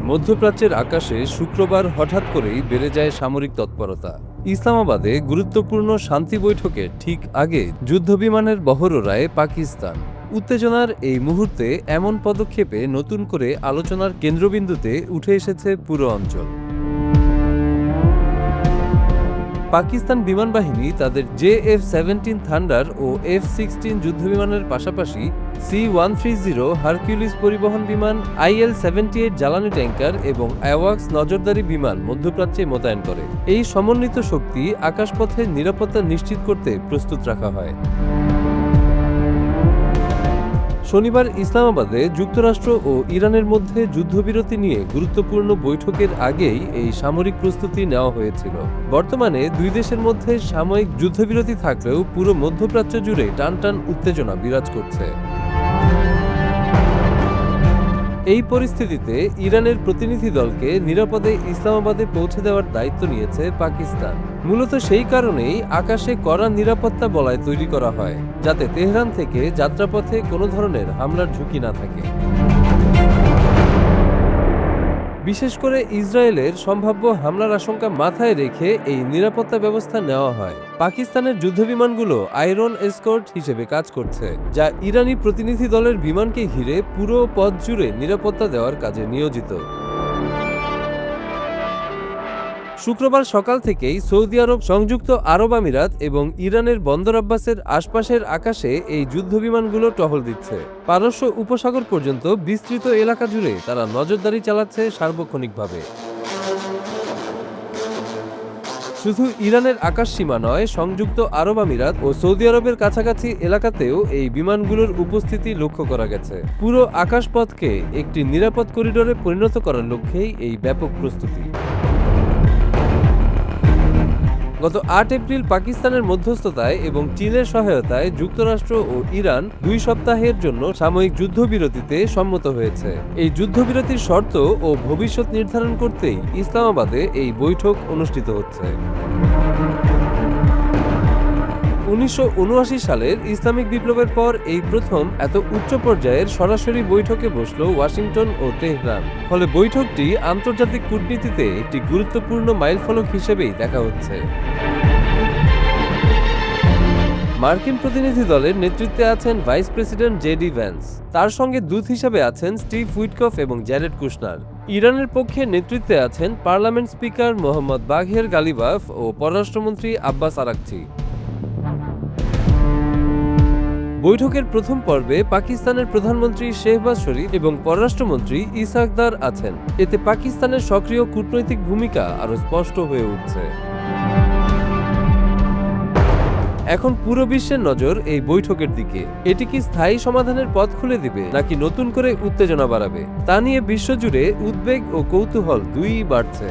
মধ্যপ্রাচ্যের আকাশে শুক্রবার হঠাৎ করেই বেড়ে যায় সামরিক তৎপরতা। ইসলামাবাদে গুরুত্বপূর্ণ শান্তি বৈঠকের ঠিক আগে যুদ্ধবিমানের বহররায় পাকিস্তান। উত্তেজনার এই মুহূর্তে এমন পদক্ষেপে নতুন করে আলোচনার কেন্দ্রবিন্দুতে উঠে এসেছে পুরো অঞ্চল। পাকিস্তান বিমান বাহিনী তাদের JF-17 থান্ডার ও F-16 যুদ্ধবিমানের পাশাপাশি C-130 হারকিউলিস পরিবহন বিমান, IL-78 জ্বালানি ট্যাঙ্কার এবং অ্যাওয়াক্স নজরদারি বিমান মধ্যপ্রাচ্যে মোতায়েন করে। এই সমন্বিত শক্তি আকাশপথের নিরাপত্তা নিশ্চিত করতে প্রস্তুত রাখা হয়। শনিবার ইসলামাবাদে যুক্তরাষ্ট্র ও ইরানের মধ্যে যুদ্ধবিরতি নিয়ে গুরুত্বপূর্ণ বৈঠকের আগেই এই সামরিক প্রস্তুতি নেওয়া হয়েছিল। বর্তমানে দুই দেশের মধ্যে সাময়িক যুদ্ধবিরতি থাকলেও পুরো মধ্যপ্রাচ্য জুড়ে টানটান উত্তেজনা বিরাজ করছে। এই পরিস্থিতিতে ইরানের প্রতিনিধি দলকে নিরাপদে ইসলামাবাদে পৌঁছে দেওয়ার দায়িত্ব নিয়েছে পাকিস্তান। মূলত সেই কারণেই আকাশে কড়া নিরাপত্তা বলয় তৈরি করা হয়, যাতে তেহরান থেকে যাত্রাপথে কোনো ধরনের হামলার ঝুঁকি না থাকে। বিশেষ করে ইসরায়েলের সম্ভাব্য হামলার আশঙ্কা মাথায় রেখে এই নিরাপত্তা ব্যবস্থা নেওয়া হয়। পাকিস্তানের যুদ্ধবিমানগুলো আয়রন এসকর্ট হিসেবে কাজ করছে, যা ইরানি প্রতিনিধি দলের বিমানকে ঘিরে পুরো পথ জুড়ে নিরাপত্তা দেওয়ার কাজে নিয়োজিত। শুক্রবার সকাল থেকেই সৌদি আরব, সংযুক্ত আরব আমিরাত এবং ইরানের বন্দর আব্বাসের আশপাশের আকাশে এই যুদ্ধবিমানগুলো টহল দিচ্ছে। পারস্য উপসাগর পর্যন্ত বিস্তৃত এলাকা জুড়ে তারা নজরদারি চালাচ্ছে সার্বক্ষণিকভাবে। শুধু ইরানের আকাশ সীমা নয়, সংযুক্ত আরব আমিরাত ও সৌদি আরবের কাছাকাছি এলাকাতেও এই বিমানগুলোর উপস্থিতি লক্ষ্য করা গেছে। পুরো আকাশপথকে একটি নিরাপদ করিডোরে পরিণত করার লক্ষ্যেই এই ব্যাপক প্রস্তুতি। গত ৮ এপ্রিল পাকিস্তানের মধ্যস্থতায় এবং চীনের সহায়তায় যুক্তরাষ্ট্র ও ইরান ২ সপ্তাহের জন্য সাময়িক যুদ্ধবিরতিতে সম্মত হয়েছে। এই যুদ্ধবিরতির শর্ত ও ভবিষ্যৎ নির্ধারণ করতেই ইসলামাবাদে এই বৈঠক অনুষ্ঠিত হচ্ছে। ১৯৭৯ সালের ইসলামিক বিপ্লবের পর এই প্রথম এত উচ্চ পর্যায়ের সরাসরি বৈঠকে বসল ওয়াশিংটন ও তেহরান। ফলে বৈঠকটি আন্তর্জাতিক কূটনীতিতে একটি গুরুত্বপূর্ণ মাইলফলক হিসেবেই দেখা হচ্ছে। মার্কিন প্রতিনিধি দলের নেতৃত্বে আছেন ভাইস প্রেসিডেন্ট JD ভ্যান্স। তার সঙ্গে দূত হিসেবে আছেন স্টিভ উইটকফ এবং জ্যারেড কুশনার। ইরানের পক্ষে নেতৃত্বে আছেন পার্লামেন্ট স্পিকার মোহাম্মদ বাঘের গালিবাফ ও পররাষ্ট্রমন্ত্রী আব্বাস আরাকচি। বৈঠকের প্রথম পর্বে পাকিস্তানের প্রধানমন্ত্রী শেহবাজ শরীফ এবং পররাষ্ট্রমন্ত্রী ইসহাক দার আছেন। এতে পাকিস্তানের সক্রিয় কূটনৈতিক ভূমিকা আরও স্পষ্ট হয়ে উঠছে। এখন পুরো বিশ্বের নজর এই বৈঠকের দিকে। এটি কি স্থায়ী সমাধানের পথ খুলে দিবে, নাকি নতুন করে উত্তেজনা বাড়াবে? তা নিয়ে বিশ্বজুড়ে উদ্বেগ ও কৌতূহল দুইই বাড়ছে।